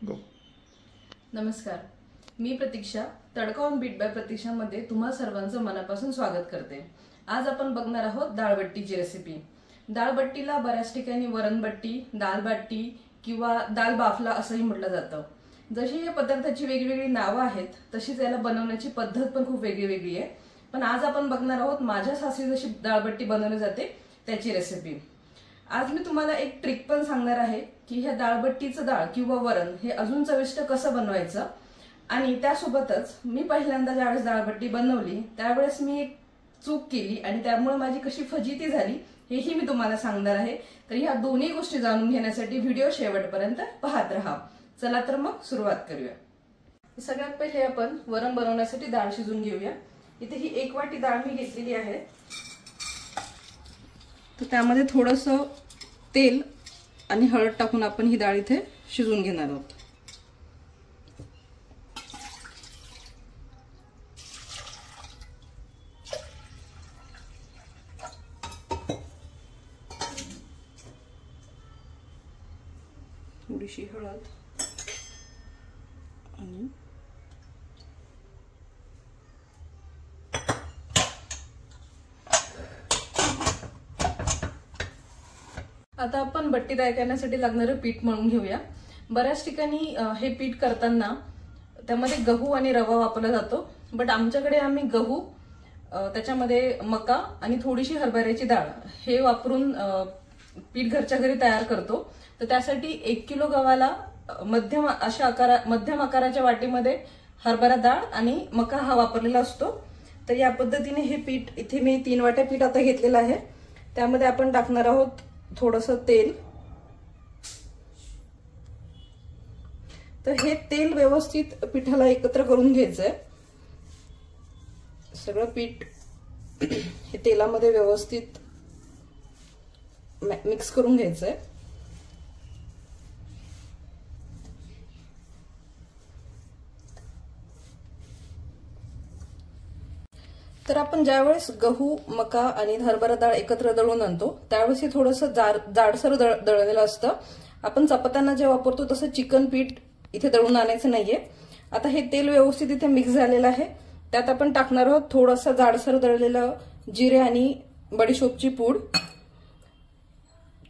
गो. नमस्कार, मी प्रतीक्षा. तडका on bit bye प्रतीक्षामध्ये तुम्हा सर्वांचं मनापासून स्वागत करते. आज आपण बघणार आहोत दाळबट्टीची रेसिपी. दाळबट्टीला बऱ्याच ठिकाणी वरणबट्टी, दालबाटी किंवा दाल बाफला असंही म्हटलं जातं. जशी या पदार्थाची वेगवेगळी नावं आहेत तशीच याला बनवण्याची पद्धत पण खूप वेगळी आहे. पण आज आपण बघणार आहोत माझ्या सासरी जशी दाळबट्टी बनवली जाते त्याची रेसिपी. आज मी तुम्हाला एक ट्रिक पण सांगणार आहे की ह्या दाळबट्टीचं डाळ किंवा वरण हे अजून चविष्ट कसं बनवायचं. आणि त्यासोबतच मी पहिल्यांदा ज्यावेळेस दाळबट्टी बनवली त्यावेळेस मी एक चूक केली आणि त्यामुळे माझी कशी फजिती झाली हेही मी तुम्हाला सांगणार आहे. तर ह्या दोन्ही गोष्टी जाणून घेण्यासाठी व्हिडिओ शेवटपर्यंत पाहत राहा. चला तर मग सुरुवात करूया. सगळ्यात पहिले आपण वरण बनवण्यासाठी डाळ शिजून घेऊया. इथे ही 1 वाटी डाळ मी घेतलेली आहे. तर त्यामध्ये थोडंसं तेल आणि हळद टाकून आपण ही डाळ इथे शिजवून घेणार आहोत. थोडीशी हळद आणि आता आपण बट्टी तयार करण्यासाठी लागणारं पीठ मळून घेऊया. बऱ्याच ठिकाणी हे पीठ करताना त्यामध्ये गहू आणि रवा वापरला जातो, बट आमच्याकडे आम्ही गहू, त्याच्यामध्ये मका आणि थोडीशी हरभऱ्याची डाळ हे वापरून पीठ घरच्या घरी तयार करतो. तर त्यासाठी 1 किलो गव्हाला मध्यम आकाराच्या वाटीमध्ये हरभरा डाळ आणि मका हा वापरलेला असतो. तर या पद्धतीने हे पीठ इथे मी 3 वाट्या पीठ आता घेतलेलं आहे. त्यामध्ये आपण टाकणार आहोत थोडंसं तेल. तर हे तेल व्यवस्थित पिठाला एकत्र करून घ्यायचंय. सगळं पीठ हे तेलामध्ये व्यवस्थित मिक्स करून घ्यायचंय. तर आपण ज्यावेळेस गहू, मका आणि हरभरा डाळ एकत्र दळून आणतो त्यावेळेस हे थोडंसं जाडसर दळलेलं असतं. आपण चपात्यांना जे वापरतो तसं चिकन पीठ इथे दळून आणायचं नाहीये. आता हे तेल व्यवस्थित इथे मिक्स झालेलं आहे. त्यात आपण टाकणार आहोत थोडंसं जाडसर दळलेलं जिरे आणि बडीशोपची पूड,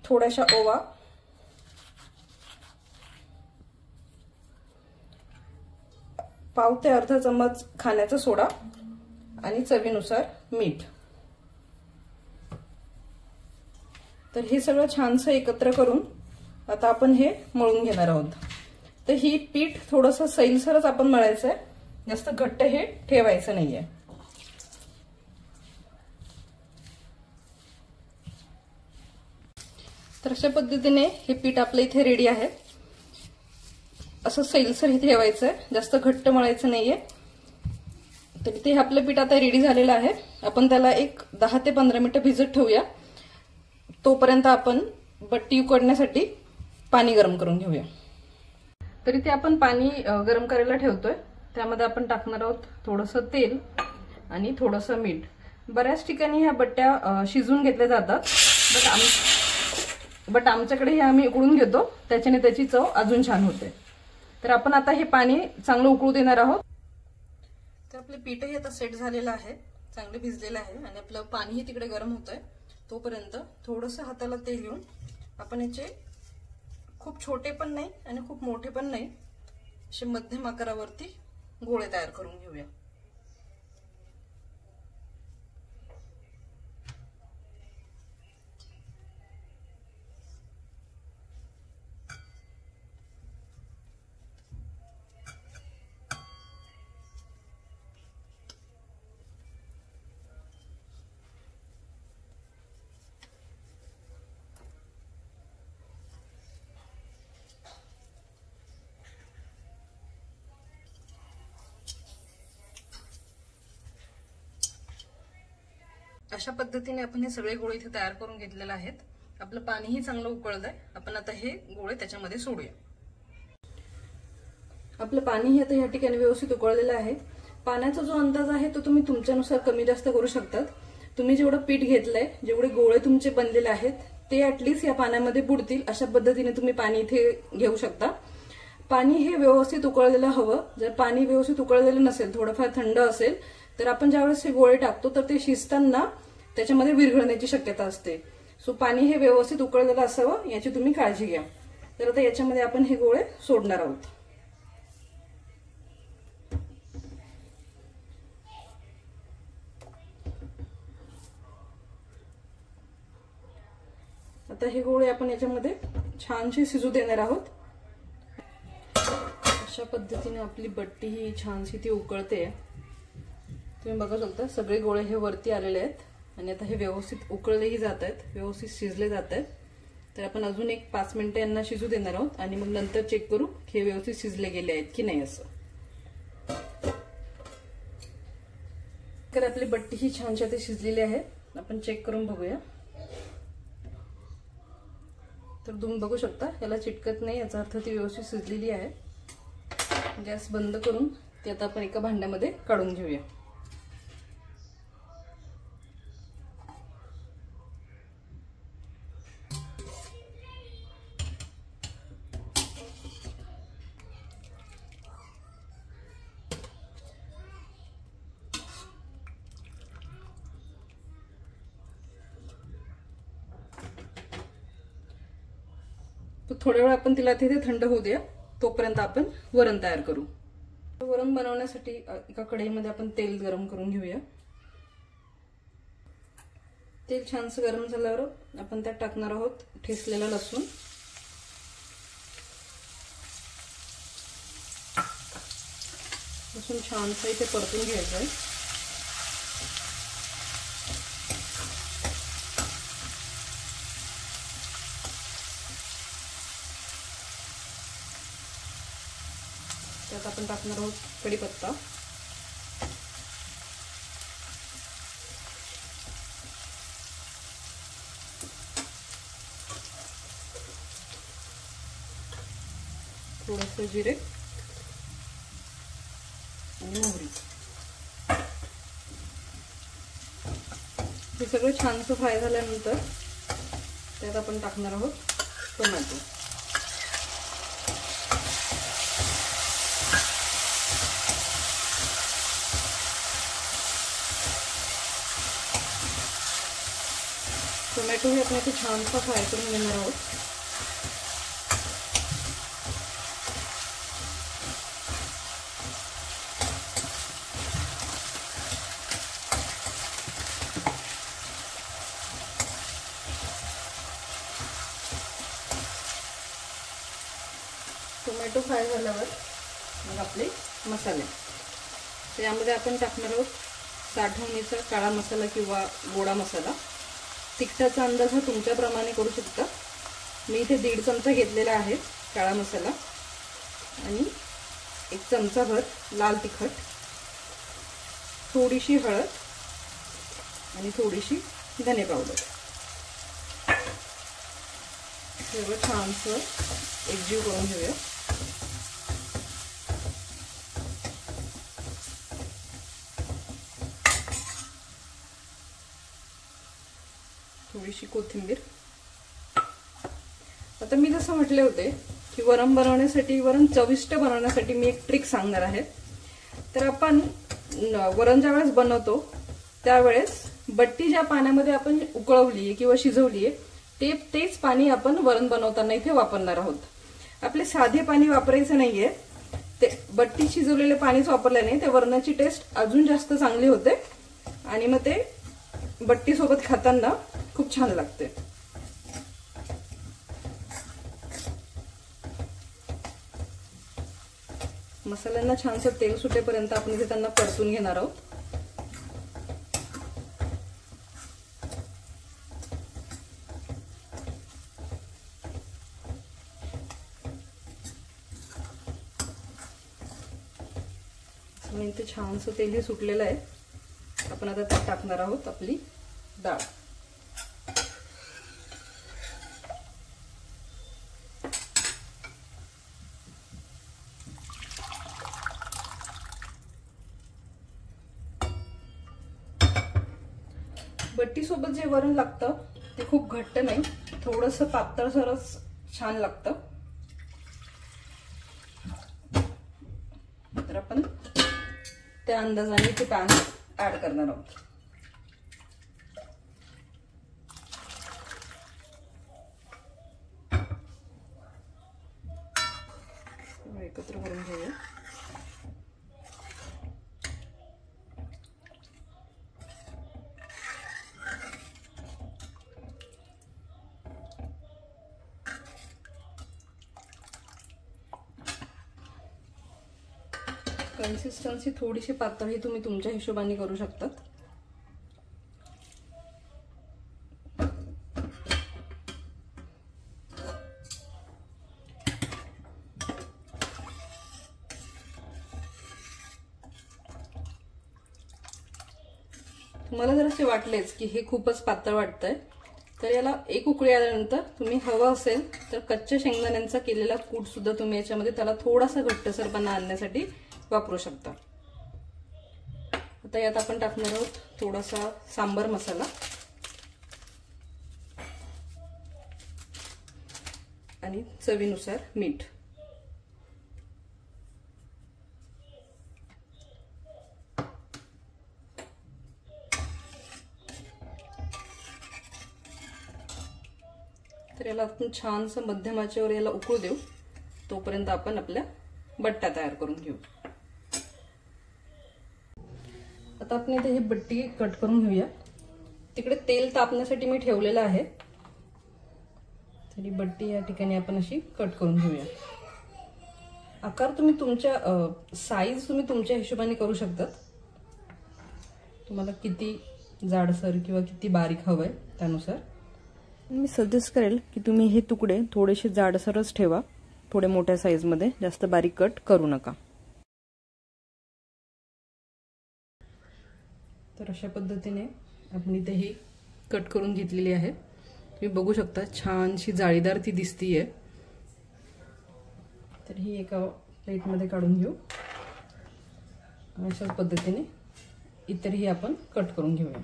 थोड्याशा ओवा, पाव ते अर्धा चम्मच खाण्याचा सोडा आणि चवीनुसार मीठ. तर हे सगळं छानसं एकत्र करून आता आपण हे मळून घेणार आहोत. तर ही पीठ थोडंसं सैलसरच आपण मळायचंय, जास्त घट्ट हे ठेवायचं नाहीये. तर अशा पद्धतीने हे पीठ आपलं इथे रेडी आहे. असं सैलसर हे ठेवायचंय, जास्त घट्ट मळायचं नाहीये. तर इथे आपलं पीठ आता रेडी झालेलं आहे. आपण त्याला एक 10 ते 15 मिनिटं भिजत ठेवूया. तोपर्यंत आपण बट्टी उकडण्यासाठी पाणी गरम करून घेऊया. तर इथे आपण पाणी गरम करायला ठेवतोय. त्यामध्ये आपण टाकणार आहोत थोडंसं तेल आणि थोडंसं मीठ. बऱ्याच ठिकाणी ह्या बट्ट्या शिजून घेतल्या जातात, बट आमच्याकडे हे आम्ही उकळून घेतो, त्याच्याने त्याची चव अजून छान होते. तर आपण आता हे पाणी चांगलं उकळू देणार आहोत. तर आपलं पीठही आता सेट झालेलं आहे, चांगलं भिजलेलं आहे आणि आपलं पाणीही तिकडे गरम होतंय. तोपर्यंत थोडंसं हाताला तेल घेऊन आपण याचे खूप छोटे पण नाही आणि खूप मोठे पण नाही असे मध्यम आकारावरती गोळे तयार करून घेऊया. अशा पद्धतीने आपण हे सगळे गोळे इथे तयार करून घेतलेले आहेत. आपलं पाणीही चांगलं उकळलंय. आपण आता हे गोळे त्याच्यामध्ये सोडूया. आपलं पाणीही आता या ठिकाणी व्यवस्थित उकळलेलं आहे. पाण्याचा जो अंदाज आहे तो तुम्ही तुमच्यानुसार कमी जास्त करू शकतात. तुम्ही जेवढं पीठ घेतलंय, जेवढे गोळे तुमचे बनलेले आहेत ते ऍटलीस्ट या पाण्यामध्ये बुडतील अशा पद्धतीने तुम्ही पाणी इथे घेऊ शकता. पाणी हे व्यवस्थित उकळलेलं हवं. जर पाणी व्यवस्थित उकळलेलं नसेल, थोडंफार थंड असेल, तर आपण ज्यावेळेस हे गोळे टाकतो तर ते शिजताना त्याच्यामध्ये विरघळण्याची शक्यता असते. सो पाणी हे व्यवस्थित उकळलेलं असावं याची तुम्ही काळजी घ्या. तर आता याच्यामध्ये आपण हे गोळे सोडणार आहोत. आता हे गोळे आपण याच्यामध्ये छानशी शिजू देणार आहोत. अशा पद्धतीने आपली बट्टी ही छानशी ती उकळते. तुम्ही बघू शकता सगळे गोळे हे वरती आलेले आहेत आणि आता हे व्यवस्थित उकळलेही जात आहेत, व्यवस्थित शिजले जात आहेत. तर आपण अजून एक 5 मिनिटं यांना शिजू देणार आहोत आणि मग नंतर चेक करू हे व्यवस्थित शिजले गेले आहेत की नाही असं. तर आपली बट्टी ही छानशी आता शिजलेली आहे. आपण चेक करून बघूया. तर तुम्ही बघू शकता याला चिटकत नाही, याचा अर्थ ती व्यवस्थित शिजलेली आहे. गॅस बंद करून ती आता आपण एका भांड्यामध्ये काढून घेऊया. तर थोड्या वेळ आपण तिला तिथे थंड होऊ द्या. तोपर्यंत आपण वरण तयार करू. वरण बनवण्यासाठी एका कढईमध्ये आपण तेल गरम करून घेऊया. तेल छानसं गरम झाल्यावर आपण त्यात टाकणार आहोत ठेचलेला लसूण. लसूण छानसं इथे परतून घ्यायचं आहे. त्यात आपण टाकणार आहोत कढीपत्ता. थोडंसं जिरे आणि मोहरी. हे सगळं छानसं फ्राय झाल्यानंतर त्यात आपण टाकणार आहोत टोमॅटो. टोमॅटो हे आपण इथे छानसा फ्राय करून घेणार आहोत. टोमॅटो फ्राय झाल्यावर मग आपले मसाले. तर यामध्ये आपण टाकणार आहोत साठवणीचा काळा मसाला किंवा गोडा मसाला. तिखटाचा अंदाज हा तुमच्याप्रमाणे करू शकता. मी इथे 1.5 चमचा घेतलेला आहे काळा मसाला आणि 1 चमचाभर लाल तिखट, थोडीशी हळद आणि थोडीशी धने पावडर. सगळं छानसं एकजीव करून घेऊया. थोडीशी कोथिंबीर. आता मी जसं म्हटले होते की वरण बनवण्यासाठी, वरण चविष्ट बनवण्यासाठी मी एक ट्रिक सांगणार आहे. तर आपण वरण ज्या वेळेस बनवतो त्यावेळेस बट्टी ज्या पाण्यामध्ये आपण उकळवली आहे किंवा शिजवली आहे तेच पाणी आपण वरण बनवताना इथे वापरणार आहोत. आपले साधे पाणी वापरायचं नाहीये. ते बट्टी शिजवलेले पाणीच वापरल्याने ते वरणाची टेस्ट अजून जास्त चांगली होते आणि मग ते बट्टी सोबत खाताना खूप छान लागते. मसाल्यांना छानसं तेल सुटेपर्यंत आपण इथे त्यांना परतून घेणार आहोत. इथे छानसं तेलही सुटलेलं आहे. आपण आता त्यात टाकणार आहोत आपली डाळ. बट्टी सोबत जे वरण लागतं ते खूप घट्ट नाही, थोडंसं पातळसरच छान लागतं. त्या अंदाजाने ते पॅन ऍड करणार आहोत. एकत्र करून घेऊया. कन्सिस्टन्सी थोडीशी पातळ ही तुम्ही तुमच्या हिशोबाने करू शकतात. तुम्हाला जर असे वाटलेच की हे खूपच पातळ वाटतंय तर याला एक उकळी आल्यानंतर तुम्ही हवं असेल तर कच्च्या शेंगदाण्यांचा केलेला कूट सुद्धा तुम्ही याच्यामध्ये त्याला थोडासा घट्टसरपणा आणण्यासाठी वापरू शकता. आता यात आपण टाकणार आहोत थोडासा सांबर मसाला आणि चवीनुसार मीठ. तर याला आपण छानसं मध्यम आचेवर याला उकळू देऊ. तोपर्यंत आपण आपल्या बट्ट्या तयार करून घेऊ. आता आपण इथे ही बट्टी कट करून घेऊया. तिकडे तेल तापण्यासाठी मी ठेवलेलं आहे. तरी बट्टी या ठिकाणी आपण अशी कट करून घेऊया. आकार तुम्ही तुमच्या साईज तुम्ही तुमच्या हिशोबाने करू शकतात. तुम्हाला किती जाडसर किंवा किती बारीक हवंय त्यानुसार. मी सजेस्ट करेल की तुम्ही हे तुकडे थोडेसे जाडसरच ठेवा, थोडे मोठ्या साईजमध्ये, जास्त बारीक कट करू नका. तर अशा पद्धतीने आपण इथे ही कट करून घेतलेली आहे. तुम्ही बघू शकता छानशी जाळीदार ती दिसतीये. तर ही एका प्लेटमध्ये काढून घेऊ. अशाच पद्धतीने इतरही आपण कट करून घेऊया.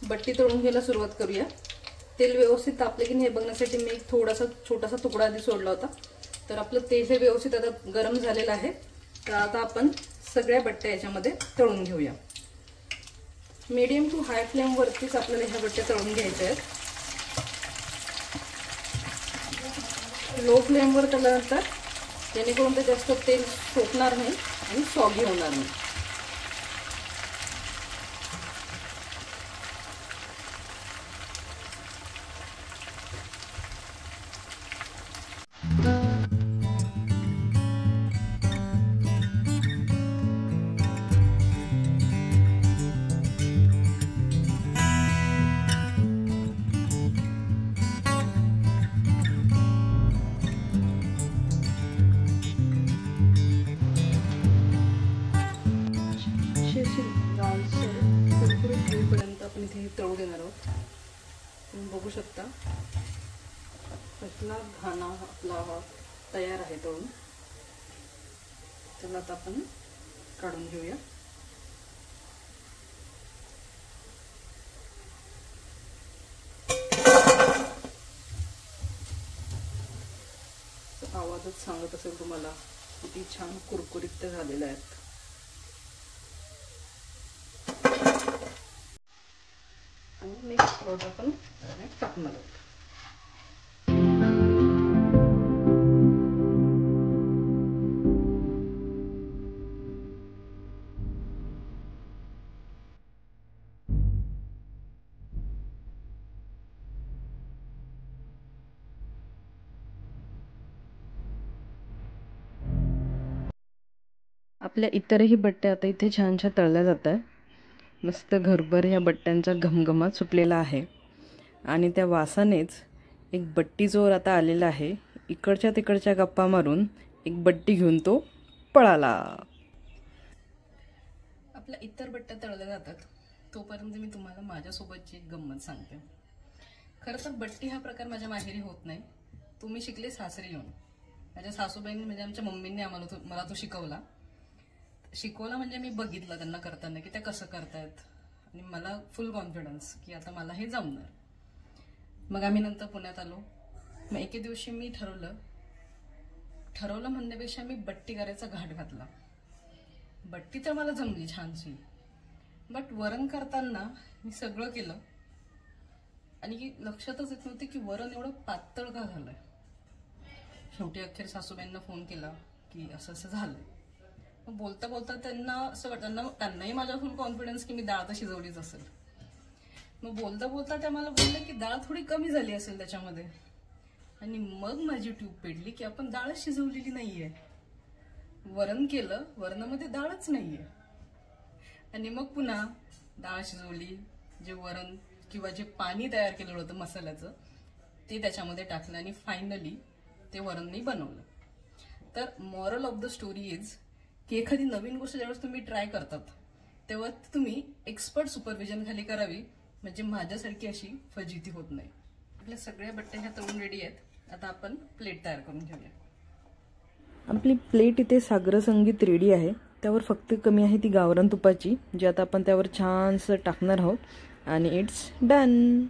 बट्टी तळून घ्यायला सुरुवात करूया. तेल व्यवस्थित तापले की नाही हे बघण्यासाठी मी एक थोडासा छोटासा तुकडा आधी सोडला होता. तर आपलं तेल हे व्यवस्थित आता गरम झालेलं आहे. तर आता आपण सगळ्या बट्ट्या याच्यामध्ये तळून घेऊया. मीडियम टू हाय फ्लेम वरतीच आपल्याला ह्या बट्ट्या तळून घ्यायच्या आहेत. लो फ्लेमवर तळल्यानंतर जेणेकरून ते जास्त तेल सोकणार नाही आणि सॉगी होणार नाही. आपण इथे तळू देणार आहोत. तुम्ही बघू शकता कसला घाना आपला हा तयार आहे तळून. त्याला आता आपण काढून घेऊया. आवाजच सांगत असेल तुम्हाला किती छान कुरकुरीत ते झालेले आहेत. आणि मिक्स करून आपण टाकणार आहोत. आपल्या इतरही बट्ट्या आता इथे छान छान तळल्या जात आहे. मस्त घरभर या बट्ट्यांचा घमघमाट सुटलेला आहे. आणि त्या वासानेच एक बट्टी जोर आता आलेला आहे. इकडच्या तिकडच्या गप्पा मारून एक बट्टी घेऊन तो पळाला. आपल्या इतर बट्ट्या तळल्या जातात तोपर्यंत मी तुम्हाला माझ्यासोबतची एक गंमत सांगते. खरं तर बट्टी हा प्रकार माझ्या माहेरी होत नाही. तुम्ही शिकले सासरी येऊन. माझ्या सासूबाईंनी म्हणजे आमच्या मम्मींनी मला तो शिकवला म्हणजे मी बघितलं त्यांना करताना की त्या कसं करतायत आणि मला फुल कॉन्फिडन्स की आता मला हे जमणार. मग आम्ही नंतर पुण्यात आलो. मग एके दिवशी मी ठरवलं म्हणण्यापेक्षा मी बट्टी करायचा घाट घातला. बट्टी तर मला जमली छानशी, बट वरण करताना मी सगळं केलं आणि लक्षातच येत नव्हते की वरण एवढं पातळ का झालंय. शेवटी अखेर सासूबाईंना फोन केला की असं असं झालंय. मग बोलता बोलता त्यांना असं वाटतं, त्यांनाही माझा फुल कॉन्फिडन्स की मी डाळ तर शिजवलीच असेल. मग बोलता बोलता त्या मला बोलले की डाळ थोडी कमी झाली असेल त्याच्यामध्ये. आणि मग माझी ट्यूब पेटली की आपण डाळच शिजवलेली नाहीये. वरण केलं, वरणामध्ये डाळच नाहीये. आणि मग पुन्हा डाळ शिजवली, जे वरण किंवा जे पाणी तयार केलेलं होतं मसाल्याचं ते त्याच्यामध्ये टाकलं आणि फायनली ते वरण मी बनवलं. तर moral of the story is की एखादी नवीन गोष्ट ज्यावेळेस तुम्ही ट्राय करतात तेव्हा तुम्ही एक्सपर्ट सुपरविजन खाली करावी, म्हणजे माझ्यासारखी अशी फजिती होत नाही. आपल्या सगळ्या बट्ट्या ह्या तळून रेडी आहेत. आता आपण प्लेट तयार करून घेऊया. आपली प्लेट इथे सागर संगीत रेडी आहे. त्यावर फक्त कमी आहे ती गावरान तुपाची, जी आता आपण त्यावर छानसं टाकणार आहोत आणि इट्स डन.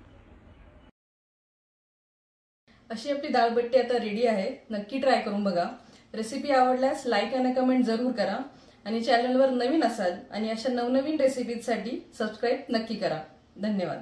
अशी आपली डाळबट्टी आता रेडी आहे. नक्की ट्राय करून बघा. रेसिपी आवडल्यास लाईक आणि कमेंट जरूर करा आणि चॅनलवर नवीन असाल आणि अशा नवनवीन रेसिपीजसाठी सबस्क्राईब नक्की करा. धन्यवाद.